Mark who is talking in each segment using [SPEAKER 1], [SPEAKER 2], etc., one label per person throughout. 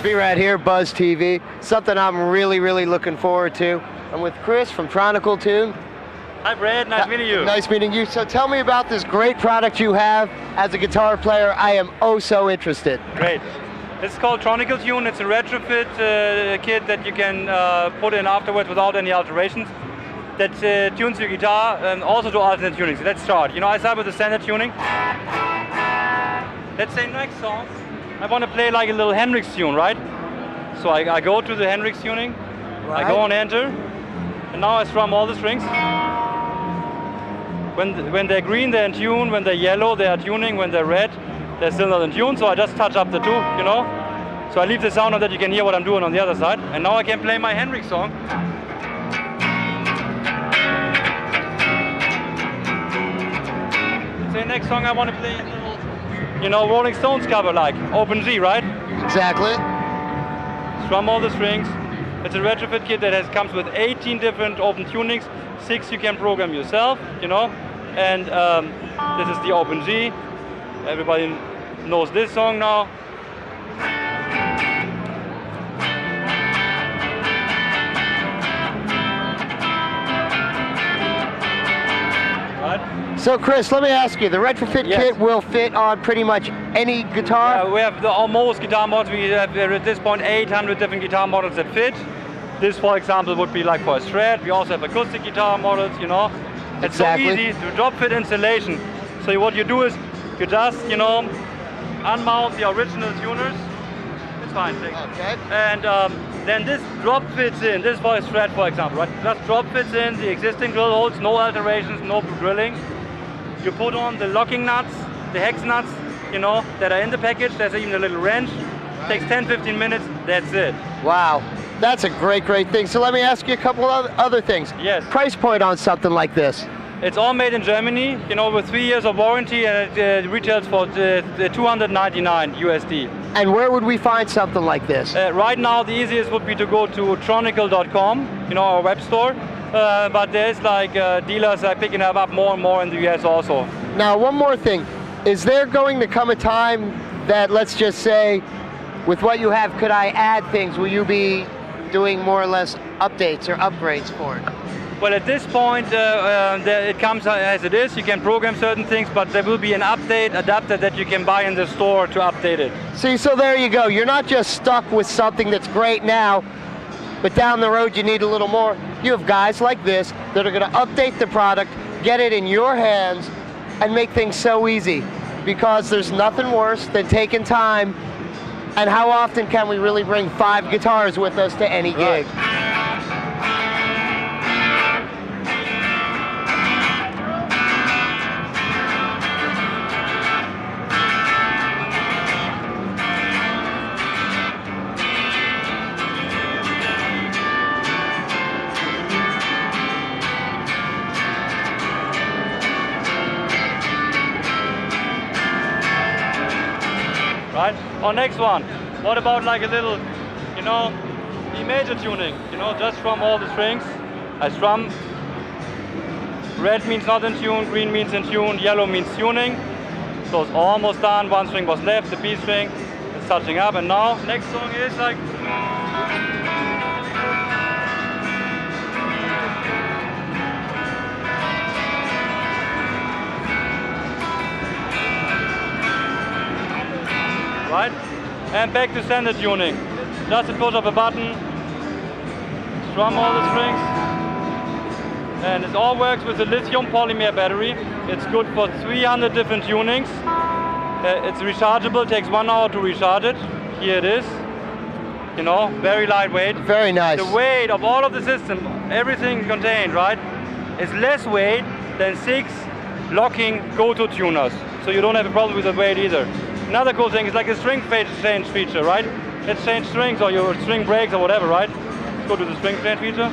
[SPEAKER 1] be right here, Buzz TV. Something I'm really looking forward to. I'm with Chris from Tronical Tune.
[SPEAKER 2] Hi Brad, nice meeting you.
[SPEAKER 1] Nice meeting you. So tell me about this great product you have. As a guitar player, I am oh so interested.
[SPEAKER 2] Great. It's called Tronical Tune. It's a retrofit kit that you can put in afterwards without any alterations. That tunes your guitar and also do alternate tunings. So let's start. You know, I start with the standard tuning. Let's say next song, I want to play like a little Hendrix tune, right? So I go to the Hendrix tuning, right. I go on enter, and now I strum all the strings. When they're green, they're in tune. When they're yellow, they are tuning. When they're red, they're still not in tune. So I just touch up the two, you know. So I leave the sound on that you can hear what I'm doing on the other side. And now I can play my Hendrix song. Say next song I want to play a little, you know, Rolling Stones cover like Open G, right?
[SPEAKER 1] Exactly.
[SPEAKER 2] Strum all the strings. It's a retrofit kit that comes with 18 different open tunings. 6 you can program yourself, you know. And this is the Open G. Everybody knows this song now.
[SPEAKER 1] So Chris, let me ask you, the retrofit kit will fit on pretty much any guitar?
[SPEAKER 2] Yeah, we have almost guitar models. We have at this point 800 different guitar models that fit. This, for example, would be like for a Strat. We also have acoustic guitar models, you know. It's so easy to drop fit installation. So what you do is you just, you know, unmount the original tuners. It's fine.
[SPEAKER 1] Okay.
[SPEAKER 2] And then this drop fits in. This is for a Strat, for example, right? Just drop fits in the existing drill holes, no alterations, no drilling. You put on the locking nuts, the hex nuts, you know, that are in the package. There's even a little wrench. Takes 10-15 minutes. That's it.
[SPEAKER 1] Wow. That's a great thing. So let me ask you a couple of other things.
[SPEAKER 2] Yes.
[SPEAKER 1] Price point on something like this?
[SPEAKER 2] It's all made in Germany, you know, with 3 years of warranty, and it retails for $299 USD.
[SPEAKER 1] And where would we find something like this?
[SPEAKER 2] Right now, the easiest would be to go to tronical.com, you know, our web store. But there's like dealers are picking up more and more in the US also.
[SPEAKER 1] Now, one more thing. Is there going to come a time that, let's just say, with what you have, could I add things? Will you be doing more or less updates or upgrades for it?
[SPEAKER 2] Well, at this point, it comes as it is. You can program certain things, but there will be an update adapter that you can buy in the store to update it.
[SPEAKER 1] See, so there you go. You're not just stuck with something that's great now, but down the road you need a little more. You have guys like this that are going to update the product, get it in your hands, and make things so easy. Because there's nothing worse than taking time. And how often can we really bring 5 guitars with us to any gig?
[SPEAKER 2] Right? Our next one. What about like a little, you know, E major tuning? You know, just strum all the strings. I strum. Red means not in tune, green means in tune, yellow means tuning. So it's almost done. One string was left, the B string is touching up, and now next song is like. Right? And back to standard tuning. Just a push of a button, strum all the strings, and it all works with a lithium polymer battery. It's good for 300 different tunings. It's rechargeable, takes 1 hour to recharge it. Here it is. You know, very lightweight.
[SPEAKER 1] Very nice.
[SPEAKER 2] The weight of all of the system, everything contained, right, is less weight than 6 locking go-to tuners. So you don't have a problem with the weight either. Another cool thing is like a string change feature, right? Let's change strings or your string breaks or whatever, right? Let's go to the string change feature.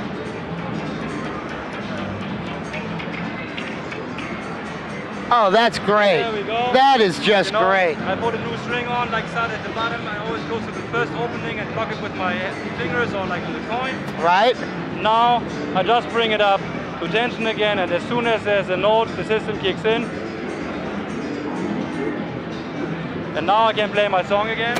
[SPEAKER 1] Oh, that's great.
[SPEAKER 2] There we go.
[SPEAKER 1] That is just great.
[SPEAKER 2] I put a new string on, like start at the bottom. I always go to the first opening and lock it with my fingers or like with a coin.
[SPEAKER 1] Right.
[SPEAKER 2] Now I just bring it up to tension again, and as soon as there's a note, the system kicks in. And now I can play my song again.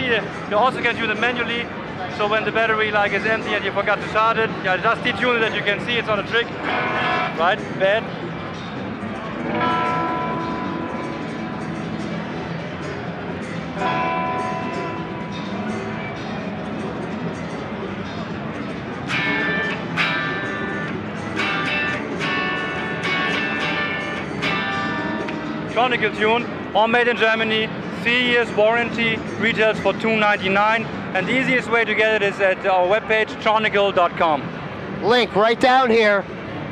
[SPEAKER 2] see, you also can use it manually. So when the battery like is empty and you forgot to start it, yeah, just detune it, that you can see it's not a trick. Right, bad. Tronicle tune, all made in Germany, 3 years warranty, retails for $2.99, and the easiest way to get it is at our webpage, tronicle.com.
[SPEAKER 1] Link right down here.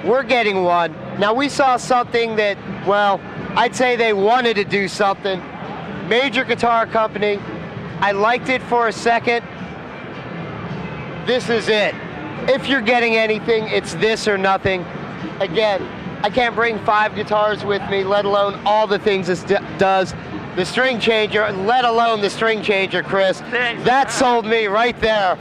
[SPEAKER 1] We're getting one. Now we saw something that, well, I'd say they wanted to do something. Major guitar company. I liked it for a second. This is it. If you're getting anything, it's this or nothing. Again, I can't bring 5 guitars with me, let alone all the things this does. The string changer, let alone the string changer, Chris.
[SPEAKER 2] Thanks.
[SPEAKER 1] That sold me right there.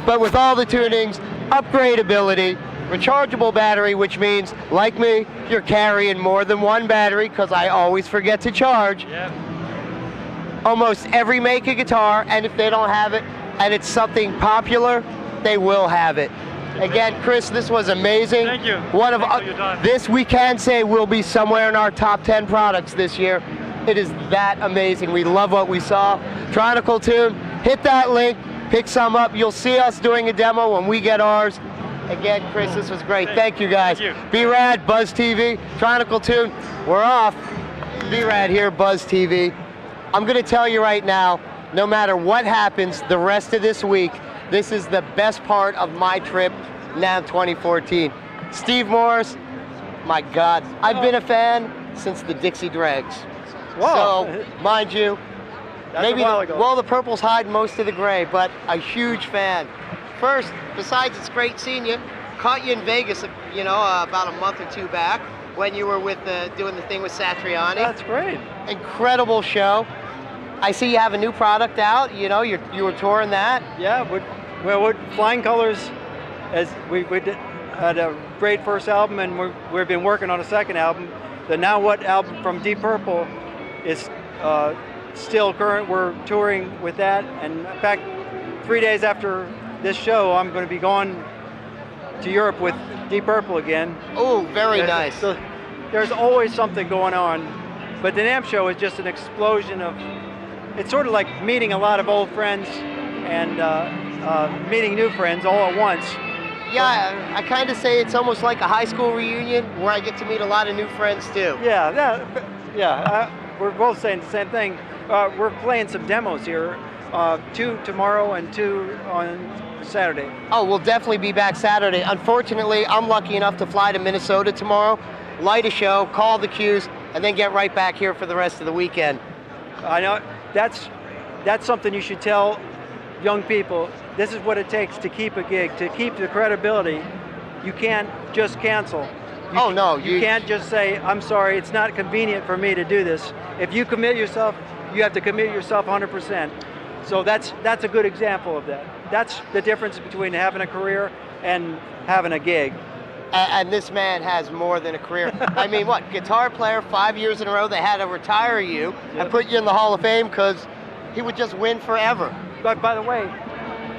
[SPEAKER 1] But with all the tunings, upgradability, rechargeable battery, which means, like me, you're carrying more than one battery, because I always forget to charge.
[SPEAKER 2] Yep.
[SPEAKER 1] Almost every make of guitar, and if they don't have it, and it's something popular, they will have it. Again, Chris, this was amazing.
[SPEAKER 2] Thank you.
[SPEAKER 1] One of
[SPEAKER 2] Thanks for your time.
[SPEAKER 1] this we can say will be somewhere in our top 10 products this year. It is that amazing. We love what we saw. Tronicle tune, hit that link, pick some up. You'll see us doing a demo when we get ours. Again, Chris, this was great. Thank you, guys.
[SPEAKER 2] Thank you.
[SPEAKER 1] Be Rad, Buzz TV, Tronicle tune. We're off. Be Rad here, Buzz TV. I'm going to tell you right now, no matter what happens the rest of this week, this is the best part of my trip, Namm 2014. Steve Morris, my God, I've been a fan since the Dixie Dregs.
[SPEAKER 3] Wow.
[SPEAKER 1] So, mind you,
[SPEAKER 3] That's
[SPEAKER 1] maybe
[SPEAKER 3] a while ago.
[SPEAKER 1] well, the purples hide most of the gray, but a huge fan. First, besides it's great seeing you, caught you in Vegas, about a month or 2 back when you were with doing the thing with Satriani.
[SPEAKER 3] That's great.
[SPEAKER 1] Incredible show. I see you have a new product out. You were touring that.
[SPEAKER 3] Yeah, with Flying Colors, as we had a great first album, and we've been working on a second album. The Now What album from Deep Purple is still current. We're touring with that, and in fact, 3 days after this show, I'm going to be going to Europe with Deep Purple again.
[SPEAKER 1] Oh, very nice.
[SPEAKER 3] So there's always something going on, but the Namm show is just an explosion of. It's sort of like meeting a lot of old friends and meeting new friends all at once.
[SPEAKER 1] Yeah, I kind of say it's almost like a high school reunion where I get to meet a lot of new friends too.
[SPEAKER 3] Yeah. We're both saying the same thing. We're playing some demos here, 2 tomorrow and 2 on Saturday.
[SPEAKER 1] Oh, we'll definitely be back Saturday. Unfortunately, I'm lucky enough to fly to Minnesota tomorrow, light a show, call the cues, and then get right back here for the rest of the weekend.
[SPEAKER 3] I know that's something you should tell young people. This is what it takes to keep a gig, to keep the credibility. You can't just cancel. You can't just say, I'm sorry, it's not convenient for me to do this. If you commit yourself, you have to commit yourself 100%. So that's a good example of that. That's the difference between having a career and having a gig.
[SPEAKER 1] And this man has more than a career. I mean, what, guitar player, 5 years in a row, they had to retire you and put you in the Hall of Fame because he would just win forever.
[SPEAKER 3] But by the way,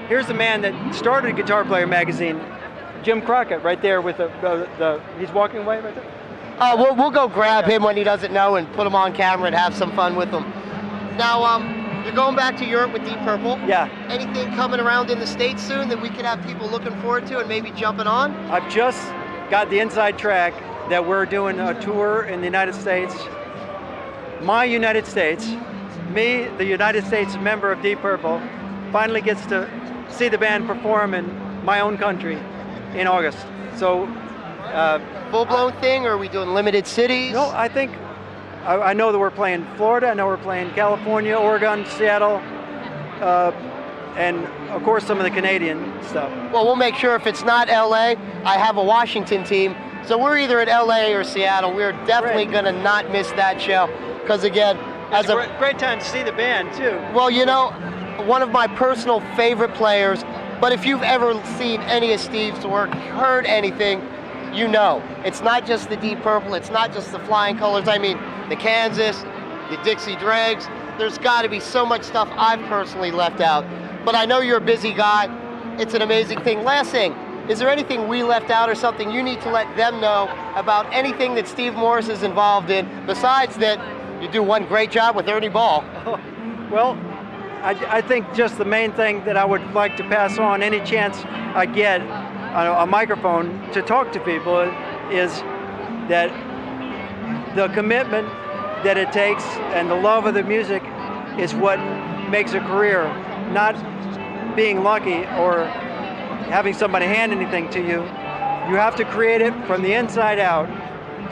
[SPEAKER 3] here's the man that started Guitar Player magazine, Jim Crockett, right there with he's walking away right there.
[SPEAKER 1] We'll go grab him when he doesn't know and put him on camera and have some fun with him. Now, you're going back to Europe with Deep Purple.
[SPEAKER 3] Yeah.
[SPEAKER 1] Anything coming around in the States soon that we could have people looking forward to and maybe jumping on?
[SPEAKER 3] I've just got the inside track that we're doing a tour in the United States. My United States, me, the United States member of Deep Purple, finally gets to see the band perform in my own country in August. So,
[SPEAKER 1] full-blown thing, or are we doing limited cities?
[SPEAKER 3] No, I think, I know that we're playing Florida, I know we're playing California, Oregon, Seattle, and of course some of the Canadian stuff.
[SPEAKER 1] Well, we'll make sure if it's not LA, I have a Washington team, so we're either at LA or Seattle. We're definitely going to not miss that show, because again,
[SPEAKER 3] it's a great time to see the band too.
[SPEAKER 1] Well, one of my personal favorite players, but if you've ever seen any of Steve's work, heard anything, it's not just the Deep Purple, it's not just the Flying Colors. I mean, the Kansas, the Dixie Dregs, there's got to be so much stuff I've personally left out. But I know you're a busy guy. It's an amazing thing. Last thing, is there anything we left out or something you need to let them know about anything that Steve Morse is involved in, besides that you do one great job with Ernie Ball?
[SPEAKER 3] Well, I think just the main thing that I would like to pass on any chance I get on a microphone to talk to people is that the commitment that it takes and the love of the music is what makes a career, not being lucky or having somebody hand anything to you. You have to create it from the inside out.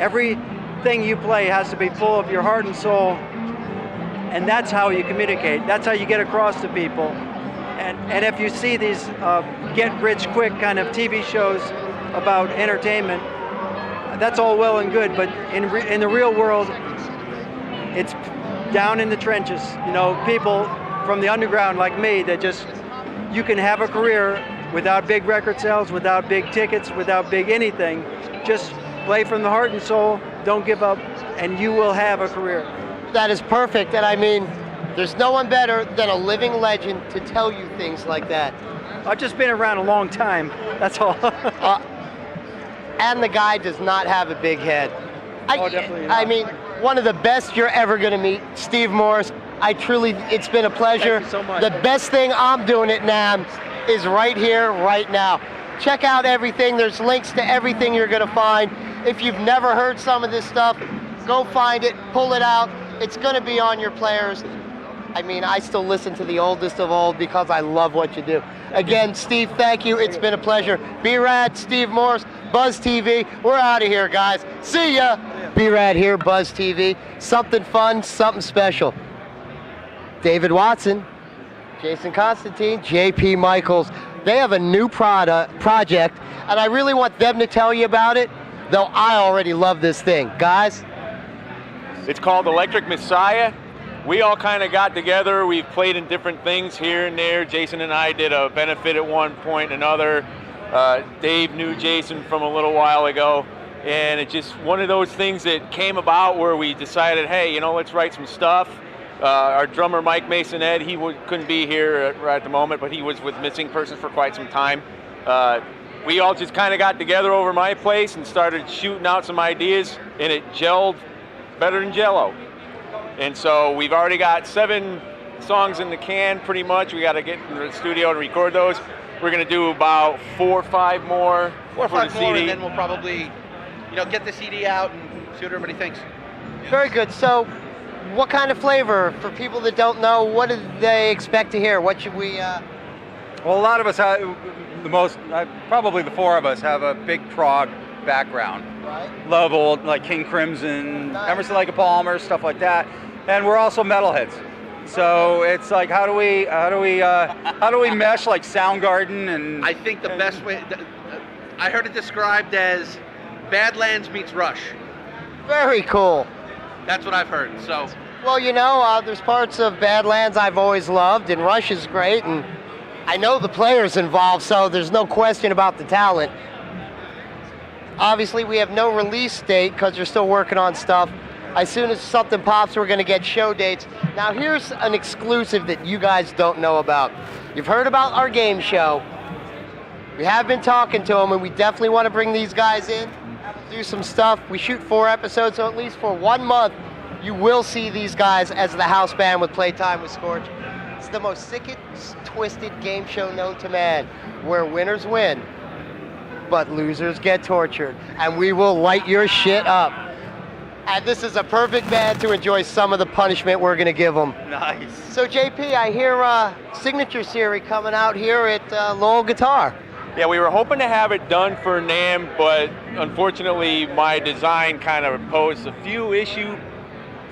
[SPEAKER 3] Everything you play has to be full of your heart and soul, and that's how you communicate. That's how you get across to people. And if you see these get-rich-quick kind of TV shows about entertainment, that's all well and good, but in the real world, it's down in the trenches. You know, people from the underground like me that just, you can have a career without big record sales, without big tickets, without big anything. Just play from the heart and soul, don't give up, and you will have a career.
[SPEAKER 1] That is perfect, and I mean, there's no one better than a living legend to tell you things like that.
[SPEAKER 3] I've just been around a long time, that's all.
[SPEAKER 1] And the guy does not have a big head.
[SPEAKER 3] Definitely not.
[SPEAKER 1] I mean, one of the best you're ever going to meet, Steve Morse. It's been a pleasure.
[SPEAKER 3] Thank you so much.
[SPEAKER 1] The best thing I'm doing at Namm is right here, right now. Check out everything. There's links to everything you're going to find. If you've never heard some of this stuff, go find it, pull it out. It's going to be on your players. I mean, I still listen to the oldest of old because I love what you do. Again, Steve, thank you. It's been a pleasure. B-Rad, Steve Morse, Buzz TV. We're out of here, guys. See ya. B-Rad here, Buzz TV. Something fun, something special. David Watson, Jason Constantine, JP Michaels. They have a new project, and I really want them to tell you about it, though I already love this thing. Guys?
[SPEAKER 4] It's called Electric Messiah. We all kind of got together. We've played in different things here and there. Jason and I did a benefit at one point and another. Dave knew Jason from a little while ago. And it's just one of those things that came about where we decided, hey, you know, let's write some stuff. Our drummer, Mike Mason-Ed, he couldn't be here right at the moment, but he was with Missing Persons for quite some time. We all just kind of got together over my place and started shooting out some ideas, and it gelled better than Jell-O. And so we've already got 7 songs in the can, pretty much. We got to get in the studio to record those. We're going to do about 4 or 5 more for the CD.
[SPEAKER 5] And then we'll probably, you know, get the CD out and see what everybody thinks.
[SPEAKER 1] Very good. So, what kind of flavor, for people that don't know, what do they expect to hear? What should we...
[SPEAKER 6] Well, a lot of us have, probably the 4 of us have a big prog background.
[SPEAKER 1] Right.
[SPEAKER 6] Love old, like King Crimson,
[SPEAKER 1] Nice.
[SPEAKER 6] Emerson, Lake and Palmer, stuff like that. And we're also metalheads. So it's like, how do we mesh like Soundgarden and...
[SPEAKER 5] I think the best way, I heard it described as Badlands meets Rush.
[SPEAKER 1] Very cool.
[SPEAKER 5] That's what I've heard, so.
[SPEAKER 1] Well, you know, there's parts of Badlands I've always loved, and Rush is great, and I know the players involved, so there's no question about the talent. Obviously, we have no release date because they're still working on stuff. As soon as something pops, we're going to get show dates. Now, here's an exclusive that you guys don't know about. You've heard about our game show. We have been talking to them, and we definitely want to bring these guys in, do some stuff. We shoot 4 episodes, so at least for 1 month, you will see these guys as the house band with Playtime with Scorch. It's the most sickest, twisted game show known to man, where winners win, but losers get tortured, and we will light your shit up. And this is a perfect band to enjoy some of the punishment we're going to give them.
[SPEAKER 6] Nice.
[SPEAKER 1] So JP, I hear Signature Series coming out here at Lowell Guitar.
[SPEAKER 4] Yeah, we were hoping to have it done for Namm, but unfortunately my design kind of posed a few issue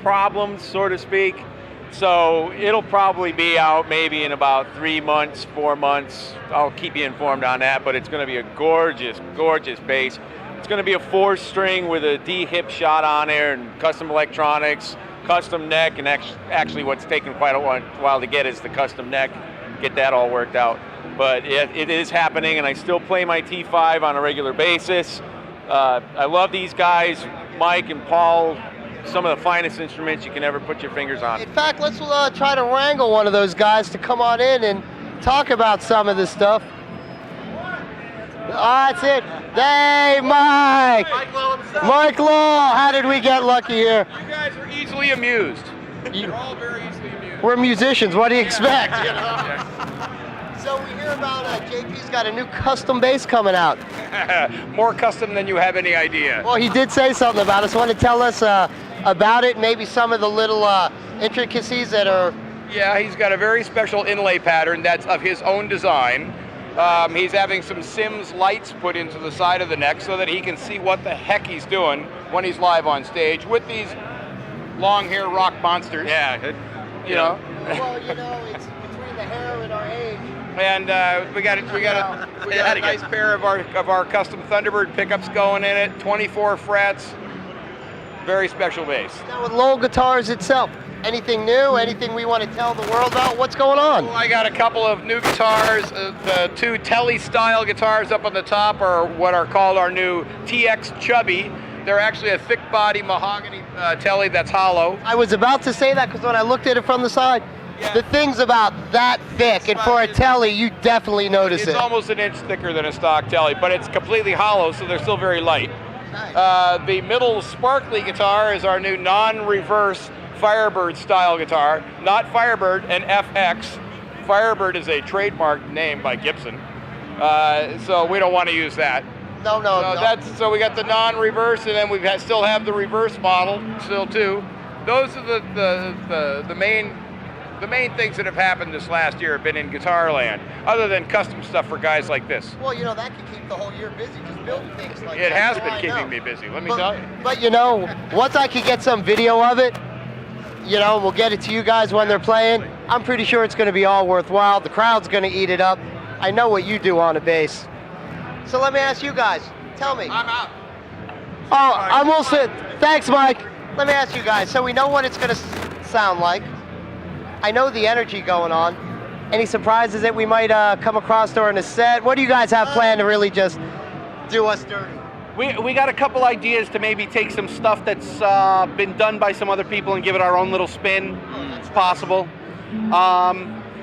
[SPEAKER 4] problems, so to speak. So it'll probably be out maybe in about 3 months, 4 months. I'll keep you informed on that, but it's going to be a gorgeous, gorgeous bass. It's going to be a 4-string with a D hip shot on there and custom electronics, custom neck, and actually what's taken quite a while to get is the custom neck, get that all worked out. But it is happening, and I still play my T5 on a regular basis. I love these guys, Mike and Paul, some of the finest instruments you can ever put your fingers on.
[SPEAKER 1] In fact, let's try to wrangle one of those guys to come on in and talk about some of this stuff. That's it. Hey, Mike! Mike Lowell, how did we get lucky here?
[SPEAKER 7] You guys are easily amused.
[SPEAKER 1] You're
[SPEAKER 7] all very easily amused.
[SPEAKER 1] We're musicians, what do you expect? You know? So we hear about JP's got a new custom bass coming out.
[SPEAKER 7] More custom than you have any idea.
[SPEAKER 1] Well, he did say something about it. Want to tell us about it, maybe some of the little intricacies that are...
[SPEAKER 7] Yeah, he's got a very special inlay pattern that's of his own design. He's having some Sims lights put into the side of the neck so that he can see what the heck he's doing when he's live on stage with these long hair rock monsters.
[SPEAKER 4] Yeah.
[SPEAKER 7] You know.
[SPEAKER 1] Well, you know, it's between the hair and our age.
[SPEAKER 7] And we got a nice pair of our custom Thunderbird pickups going in it, 24 frets, very special bass.
[SPEAKER 1] Now with Lowell Guitars itself, anything new? Anything we want to tell the world about? What's going on?
[SPEAKER 7] Well, I got a couple of new guitars. The two Telly style guitars up on the top are what are called our new TX Chubby. They're actually a thick body mahogany Telly that's hollow.
[SPEAKER 1] I was about to say that because when I looked at it from the side, the thing's about that thick, and for a Telly, you definitely notice it.
[SPEAKER 7] It's almost an inch thicker than a stock Telly, but it's completely hollow, so they're still very light.
[SPEAKER 1] Nice.
[SPEAKER 7] The middle sparkly guitar is our new non-reverse Firebird style guitar. Not Firebird, an FX. Firebird is a trademark name by Gibson, so we don't want to use that.
[SPEAKER 1] No.
[SPEAKER 7] So we got the non-reverse, and then we still have the reverse model still too. Those are the main things that have happened this last year have been in guitar land, other than custom stuff for guys like this.
[SPEAKER 1] Well, you know, that could keep the whole year busy, just building things like that.
[SPEAKER 7] It has been keeping me busy, let me tell you.
[SPEAKER 1] But you know, once I could get some video of it, you know, we'll get it to you guys when they're playing. I'm pretty sure it's going to be all worthwhile. The crowd's going to eat it up. I know what you do on a bass. So let me ask you guys, tell me.
[SPEAKER 7] I'm out.
[SPEAKER 1] Oh, I'm all set. Thanks, Mike. Let me ask you guys, so we know what it's going to sound like. I know the energy going on. Any surprises that we might come across during the set? What do you guys have planned to really just do us dirty?
[SPEAKER 5] We got a couple ideas to maybe take some stuff that's been done by some other people and give it our own little spin. It's possible.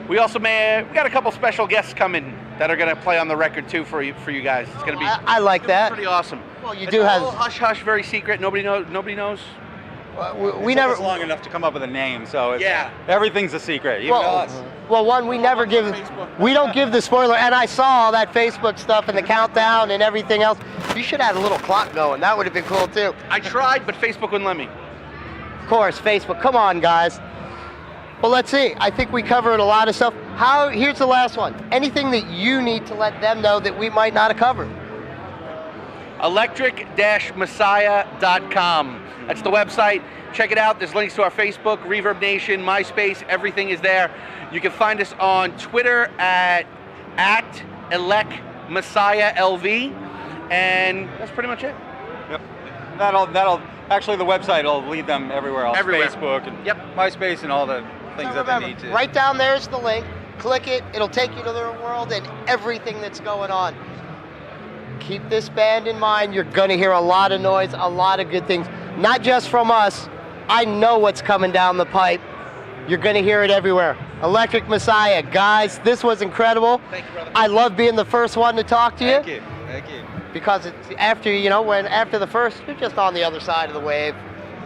[SPEAKER 5] We got a couple special guests coming that are going to play on the record too for you guys. It's going to be.
[SPEAKER 1] I like that.
[SPEAKER 5] Pretty awesome.
[SPEAKER 1] Well, you do have
[SPEAKER 5] hush hush, very secret. Nobody knows.
[SPEAKER 1] We never.
[SPEAKER 6] It's long enough to come up with a name, so it's,
[SPEAKER 5] yeah,
[SPEAKER 6] everything's a secret. Even us.
[SPEAKER 1] Well, one, we never give. We don't give the spoiler. And I saw all that Facebook stuff and the countdown and everything else. You should have had a little clock going. That would have been cool too.
[SPEAKER 5] I tried, but Facebook wouldn't let me.
[SPEAKER 1] Of course, Facebook. Come on, guys. Well, let's see. I think we covered a lot of stuff. Here's the last one. Anything that you need to let them know that we might not have covered?
[SPEAKER 5] Electric-Messiah.com. That's the website. Check it out. There's links to our Facebook, Reverb Nation, MySpace. Everything is there. You can find us on Twitter at ElecMessiahLV, and that's pretty much it.
[SPEAKER 6] Yep. That'll actually, the website will lead them everywhere else.
[SPEAKER 5] Everywhere.
[SPEAKER 6] Facebook and MySpace and all the things that they need to.
[SPEAKER 1] Right down there's the link. Click it. It'll take you to their world and everything that's going on. Keep this band in mind. You're going to hear a lot of noise, a lot of good things. Not just from us. I know what's coming down the pipe. You're going to hear it everywhere. Electric Messiah. Guys, this was incredible.
[SPEAKER 5] Thank you, brother.
[SPEAKER 1] I love being the first one to talk to you.
[SPEAKER 6] Thank you. Thank you.
[SPEAKER 1] Because it's after, after the first, you're just on the other side of the wave.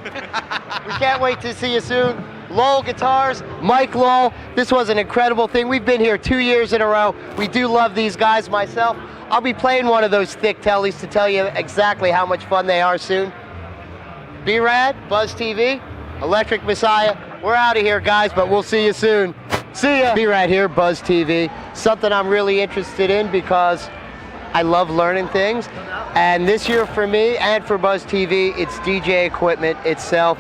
[SPEAKER 1] We can't wait to see you soon. Lowell Guitars, Mike Lowell. This was an incredible thing. We've been here 2 years in a row. We do love these guys myself. I'll be playing one of those thick tellies to tell you exactly how much fun they are soon. B-Rad, Buzz TV, Electric Messiah. We're out of here, guys, but we'll see you soon. See ya. B-Rad here, Buzz TV. Something I'm really interested in because I love learning things. And this year for me and for Buzz TV, it's DJ equipment itself.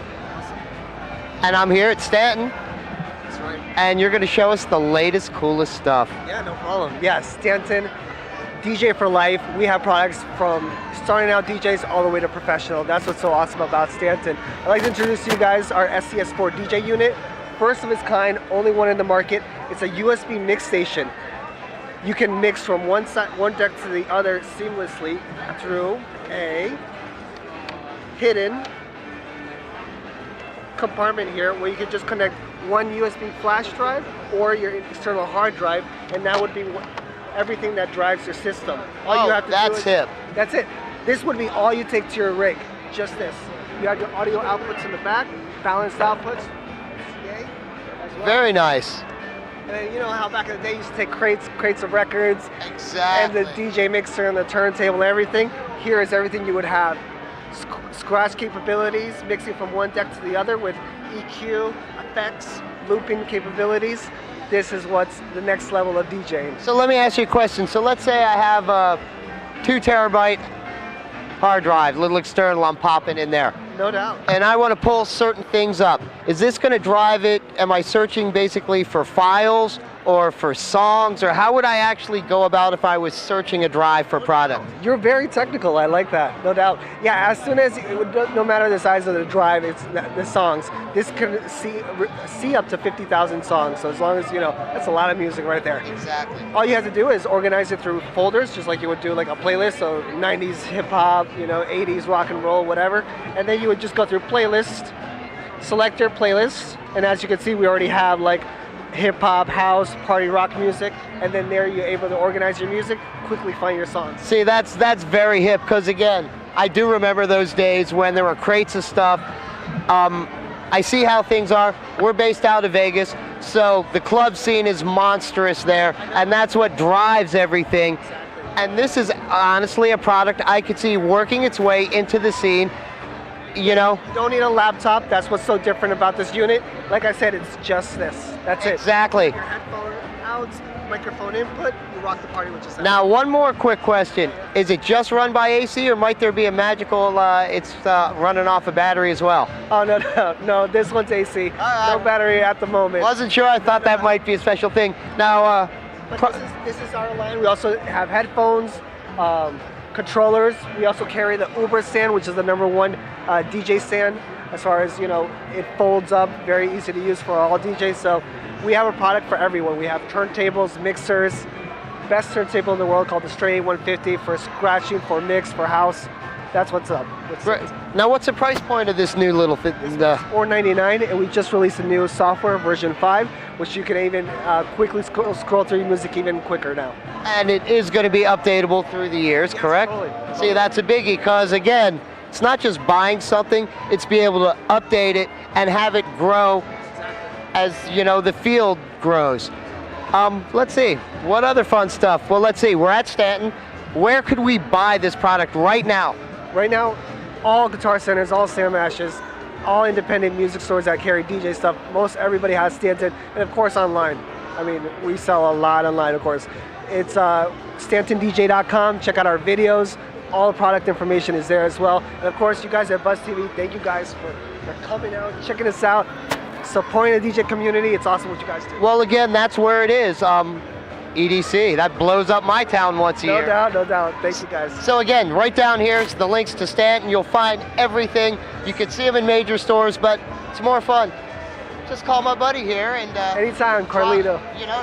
[SPEAKER 1] And I'm here at Stanton.
[SPEAKER 8] That's right.
[SPEAKER 1] And you're going to show us the latest, coolest stuff.
[SPEAKER 8] Yeah, no problem. Yeah, Stanton, DJ for life. We have products from starting out DJs all the way to professional. That's what's so awesome about Stanton. I'd like to introduce you guys our SCS4 DJ unit. First of its kind, only one in the market. It's a USB mix station. You can mix from one deck to the other seamlessly through a hidden compartment here where you could just connect one USB flash drive or your external hard drive, and that would be everything that drives your system. All you have to do is,
[SPEAKER 1] hip.
[SPEAKER 8] That's it. This would be all you take to your rig, just this. You have your audio outputs in the back, balanced outputs, CA as well.
[SPEAKER 1] Very nice.
[SPEAKER 8] And then you know how back in the day you used to take crates of records,
[SPEAKER 1] Exactly.
[SPEAKER 8] and the DJ mixer and the turntable and everything. Here is everything you would have. Scratch capabilities, mixing from one deck to the other with EQ, effects, looping capabilities. This is what's the next level of DJing.
[SPEAKER 1] So let me ask you a question. So let's say I have a 2 terabyte hard drive, little external, I'm popping in there.
[SPEAKER 8] No doubt.
[SPEAKER 1] And I want to pull certain things up. Is this going to drive it? Am I searching basically for files or for songs, or how would I actually go about if I was searching a drive for product?
[SPEAKER 8] You're very technical. I like that, no doubt. Yeah, as soon as no matter the size of the drive, it's the songs. This can see up to 50,000 songs. So as long as that's a lot of music right there.
[SPEAKER 1] Exactly.
[SPEAKER 8] All you have to do is organize it through folders, just like you would do like a playlist. So 90s hip hop, 80s rock and roll, whatever. And then you would just go through playlist, select your playlist, and as you can see, we already have like hip hop, house, party rock music, and then there you're able to organize your music, quickly find your songs.
[SPEAKER 1] See, that's very hip, because again, I do remember those days when there were crates of stuff. I see how things are. We're based out of Vegas, so the club scene is monstrous there, and that's what drives everything. And this is honestly a product I could see working its way into the scene. You
[SPEAKER 8] don't need a laptop. That's what's so different about this unit. Like I said, it's just this. That's it.
[SPEAKER 1] Exactly.
[SPEAKER 8] Your headphone out, microphone input, you rock the party with yourself.
[SPEAKER 1] Now, one more quick question. Is it just run by AC, or might there be a magical, it's running off a battery as well?
[SPEAKER 8] Oh, no, this one's AC. No battery at the moment.
[SPEAKER 1] Wasn't sure. I thought that might be a special thing. Now,
[SPEAKER 8] but this is our line. We also have headphones, controllers. We also carry the Uber stand, which is the #1 DJ stand. As far as it folds up, very easy to use for all DJs. So we have a product for everyone. We have turntables, mixers, best turntable in the world called the Stray 150 for scratching, for mix, for house. That's what's up.
[SPEAKER 1] Now, what's the price point of this new little thing?
[SPEAKER 8] $499, and we just released a new software, version 5, which you can even quickly scroll through your music even quicker now.
[SPEAKER 1] And it is going to be updatable through the years, yes, correct? Totally. See, that's a biggie, because again, it's not just buying something, it's being able to update it and have it grow as, the field grows. Let's see, what other fun stuff? Well, let's see, we're at Stanton. Where could we buy this product right now?
[SPEAKER 8] Right now, all guitar centers, all Sam Ashes, all independent music stores that carry DJ stuff, most everybody has Stanton, and of course online. I mean, we sell a lot online, of course. It's StantonDJ.com, check out our videos, all the product information is there as well. And of course, you guys at BuzzTV, thank you guys for coming out, checking us out, supporting the DJ community. It's awesome what you guys do.
[SPEAKER 1] Well, again, that's where it is. EDC, that blows up my town once a year.
[SPEAKER 8] No doubt. Thank you guys.
[SPEAKER 1] So again, right down here is the links to Stanton. You'll find everything. You can see them in major stores, but it's more fun. Just call my buddy here and
[SPEAKER 8] anytime, Carlito.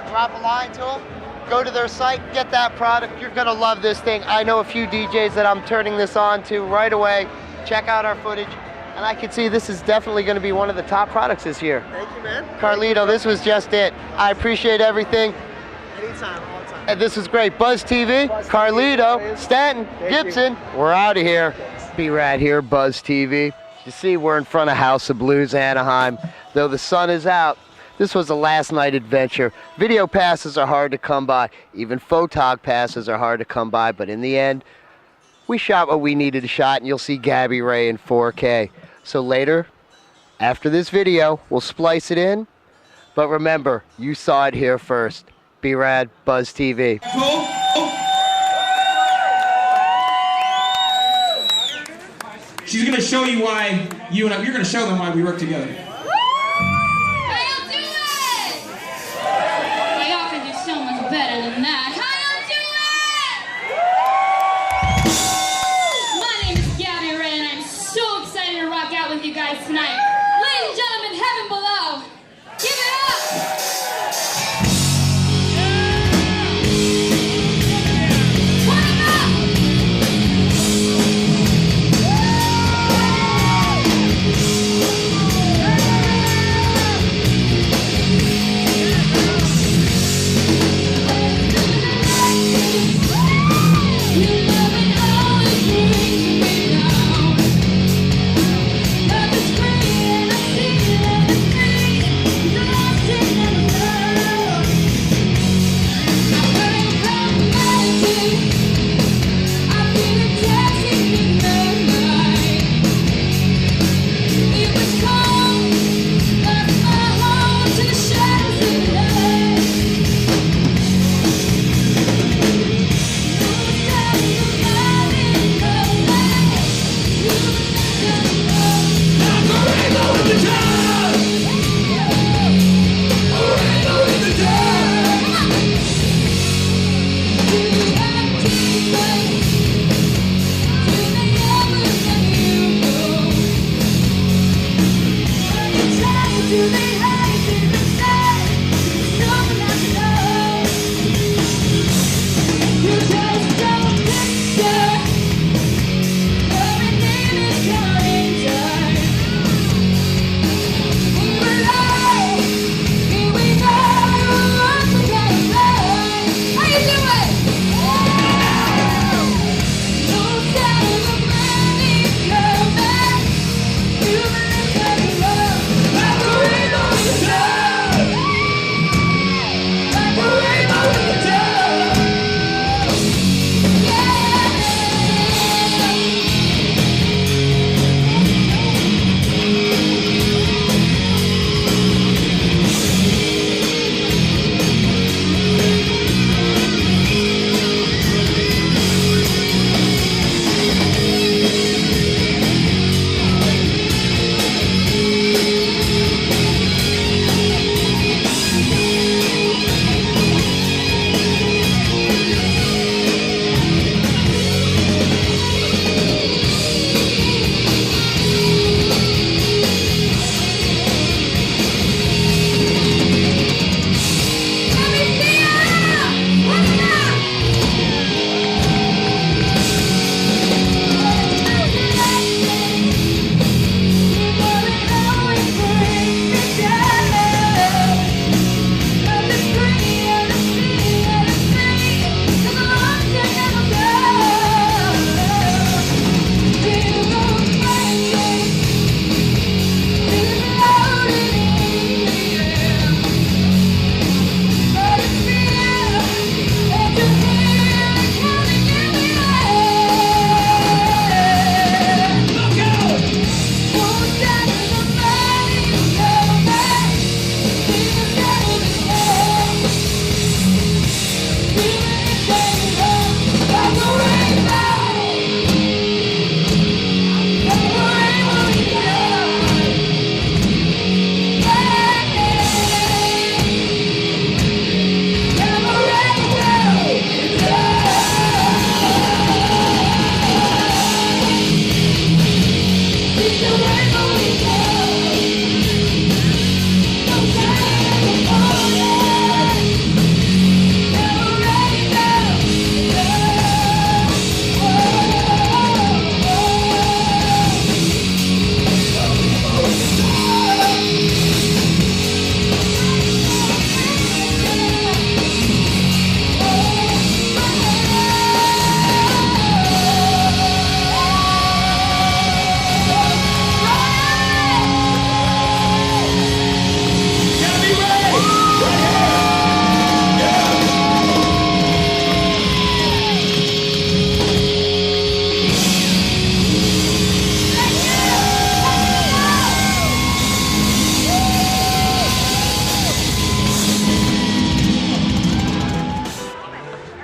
[SPEAKER 1] Drop a line to him. Go to their site, get that product. You're gonna love this thing. I know a few DJs that I'm turning this on to right away. Check out our footage. And I can see this is definitely going to be one of the top products this year.
[SPEAKER 8] Thank you, man.
[SPEAKER 1] Carlito, this was just it. I appreciate everything.
[SPEAKER 8] Anytime, all the time.
[SPEAKER 1] And this is great. Buzz TV, Carlito, Stanton, Gibson. We're out of here. B-Rad here, Buzz TV. You see, we're in front of House of Blues, Anaheim. Though the sun is out, this was a last night adventure. Video passes are hard to come by. Even photog passes are hard to come by. But in the end, we shot what we needed to shot, and you'll see Gabby Ray in 4K. So later, after this video, we'll splice it in. But remember, you saw it here first. B-Rad, Buzz TV.
[SPEAKER 9] Cool. She's gonna show you why you're gonna show them why we work together.
[SPEAKER 10] How y'all doing? Well, y'all can do so much better than that. How y'all doing? My name is Gabby Ray, and I'm so excited to rock out with you guys tonight. Ladies and gentlemen, heaven below, give it up!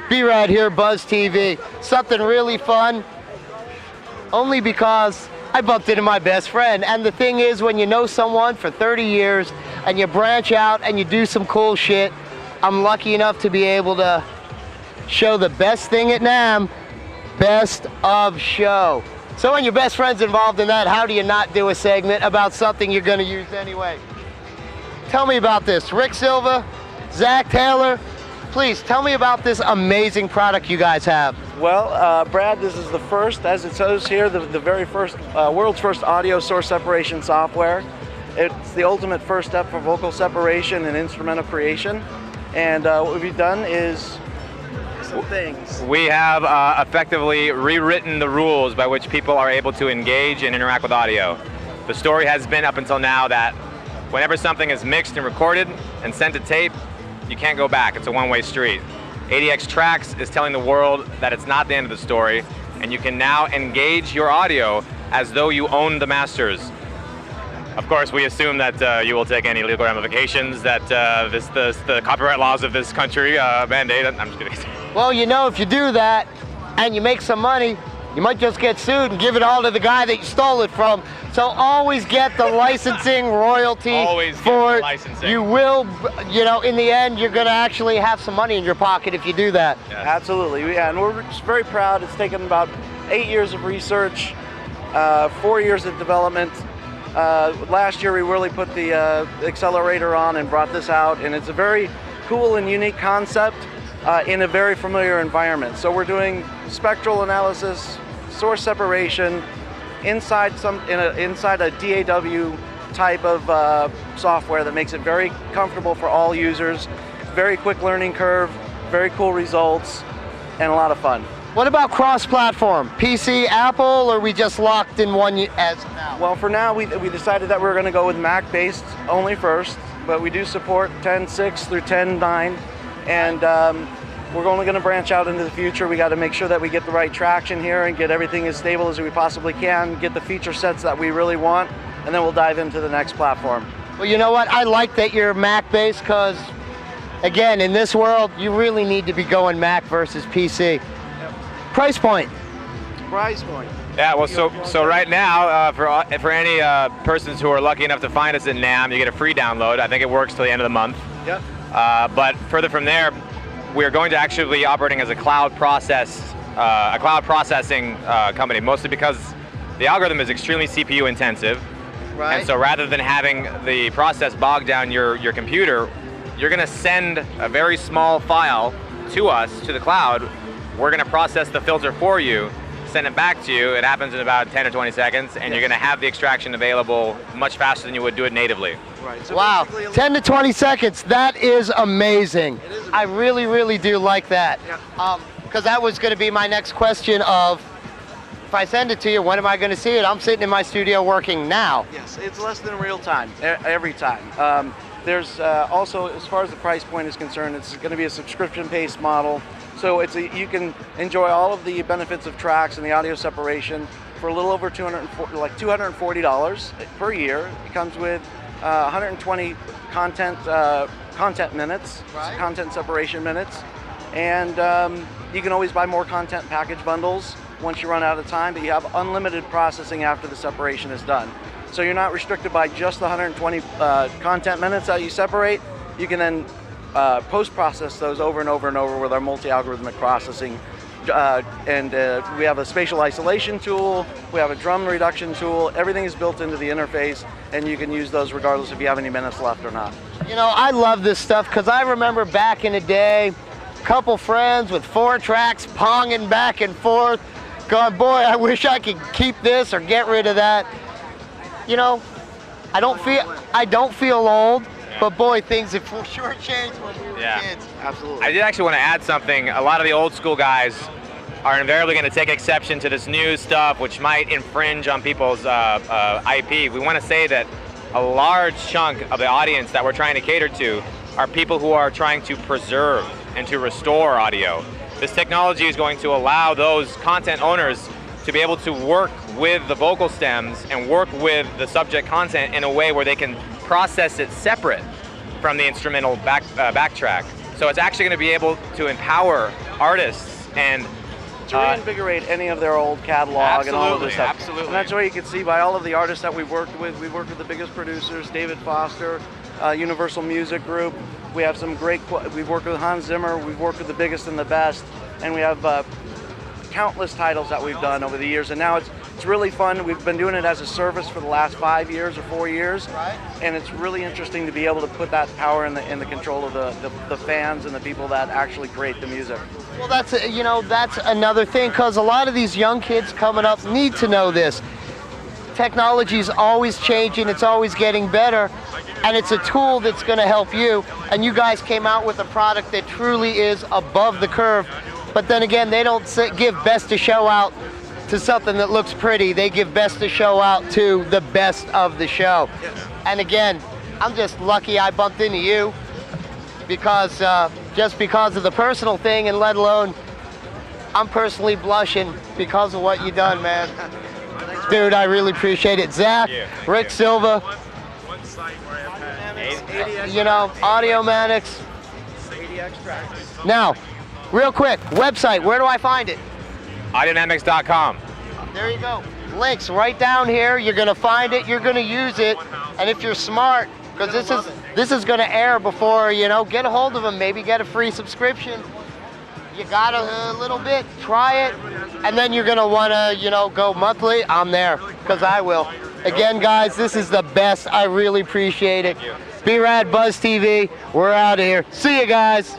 [SPEAKER 1] B-Rad here, Buzz TV. Something really fun, only because I bumped into my best friend. And the thing is, when you know someone for 30 years and you branch out and you do some cool shit, I'm lucky enough to be able to show the best thing at Namm, Best of Show. So when your best friend's involved in that, how do you not do a segment about something you're going to use anyway? Tell me about this. Rick Silva, Zach Taylor, please tell me about this amazing product you guys have.
[SPEAKER 3] Well, Brad, this is the first, as it says here, the very first, world's first audio source separation software. It's the ultimate first step for vocal separation and instrumental creation. And what we've done is some things.
[SPEAKER 11] We have effectively rewritten the rules by which people are able to engage and interact with audio. The story has been up until now that whenever something is mixed and recorded and sent to tape, you can't go back. It's a one-way street. ADX Tracks is telling the world that it's not the end of the story, and you can now engage your audio as though you own the masters. Of course, we assume that you will take any legal ramifications that the copyright laws of this country mandate. I'm just kidding.
[SPEAKER 1] Well, you know, if you do that and you make some money, you might just get sued and give it all to the guy that you stole it from. So always get the licensing royalty
[SPEAKER 11] Always
[SPEAKER 1] for
[SPEAKER 11] get the licensing.
[SPEAKER 1] You will, you know, in the end, you're going to actually have some money in your pocket if you do that.
[SPEAKER 11] Yeah.
[SPEAKER 3] Absolutely, yeah, and we're just very proud. It's taken about 8 years of research, 4 years of development. Last year we really put the accelerator on and brought this out, and it's a very cool and unique concept in a very familiar environment. So we're doing spectral analysis, source separation, inside a DAW type of software that makes it very comfortable for all users, very quick learning curve, very cool results, and a lot of fun.
[SPEAKER 1] What about cross-platform? PC, Apple, or are we just locked in one as of now?
[SPEAKER 3] Well, for now, we decided that we're going to go with Mac-based only first, but we do support 10.6 through 10.9, and we're only going to branch out into the future. We got to make sure that we get the right traction here and get everything as stable as we possibly can, get the feature sets that we really want, and then we'll dive into the next platform.
[SPEAKER 1] Well, you know what? I like that you're Mac-based because, again, in this world, you really need to be going Mac versus PC. Price point.
[SPEAKER 3] Price point.
[SPEAKER 11] Yeah, well, so right now, for any persons who are lucky enough to find us at Namm, you get a free download. I think it works till the end of the month.
[SPEAKER 3] Yep.
[SPEAKER 11] But further from there, we're going to actually be operating as a cloud processing company, mostly because the algorithm is extremely CPU intensive.
[SPEAKER 1] Right.
[SPEAKER 11] And so rather than having the process bog down your computer, you're going to send a very small file to us, to the cloud. We're going to process the filter for you, send it back to you. It happens in about 10 or 20 seconds, and you're going to have the extraction available much faster than you would do it natively.
[SPEAKER 3] Right. So
[SPEAKER 1] wow, 10 to 20 seconds. That is amazing.
[SPEAKER 3] It is.
[SPEAKER 1] I really, really do like that.
[SPEAKER 3] Yeah.
[SPEAKER 1] Because that was going to be my next question of, if I send it to you, when am I going to see it? I'm sitting in my studio working now.
[SPEAKER 3] Yes, it's less than real time, every time. There's also, as far as the price point is concerned, it's going to be a subscription-based model. So you can enjoy all of the benefits of tracks and the audio separation for a little over $240 per year. It comes with 120 content minutes,
[SPEAKER 1] right.
[SPEAKER 3] Content separation minutes, and you can always buy more content package bundles once you run out of time, but you have unlimited processing after the separation is done. So you're not restricted by just the 120 content minutes that you separate. You can then post-process those over and over and over with our multi-algorithmic processing. And we have a spatial isolation tool, we have a drum reduction tool, everything is built into the interface, and you can use those regardless if you have any minutes left or not.
[SPEAKER 1] You know, I love this stuff because I remember back in the day, a couple friends with 4 tracks ponging back and forth, going, boy, I wish I could keep this or get rid of that. You know, I don't feel old. But boy, things have sure changed when we were kids.
[SPEAKER 3] Absolutely.
[SPEAKER 11] I did actually want to add something. A lot of the old school guys are invariably going to take exception to this new stuff, which might infringe on people's IP. We want to say that a large chunk of the audience that we're trying to cater to are people who are trying to preserve and to restore audio. This technology is going to allow those content owners to be able to work with the vocal stems and work with the subject content in a way where they can process it separate from the instrumental backtrack. So it's actually going to be able to empower artists and
[SPEAKER 12] to reinvigorate any of their old catalog and all of this stuff.
[SPEAKER 7] Absolutely.
[SPEAKER 12] And that's what you can see by all of the artists that we've worked with. We've worked with the biggest producers, David Foster, Universal Music Group. We have some great, we've worked with Hans Zimmer, we've worked with the biggest and the best, and we have countless titles that we've done over the years, and now it's really fun. We've been doing it as a service for the last 5 years or 4 years, and it's really interesting to be able to put that power in the control of the fans and the people that actually create the music.
[SPEAKER 1] Well, that's that's another thing, because a lot of these young kids coming up need to know this. Technology is always changing, it's always getting better, and it's a tool that's going to help you. And you guys came out with a product that truly is above the curve. But then again, they don't give best of show out to something that looks pretty. They give best of show out to the best of the show. And again, I'm just lucky I bumped into you because just because of the personal thing, and let alone I'm personally blushing because of what you done, man. Dude, I really appreciate it. Zach, Rick Silva, Audiomatics. Now, real quick, website, where do I find it?
[SPEAKER 11] Audionamics.com.
[SPEAKER 1] There you go. Links right down here. You're going to find it. You're going to use it. And if you're smart, because this is going to air before, get a hold of them. Maybe get a free subscription. You got a little bit, try it, and then you're going to want to, go monthly. I'm there, because I will. Again, guys, this is the best. I really appreciate it. B-Rad Buzz TV. We're out of here. See you guys.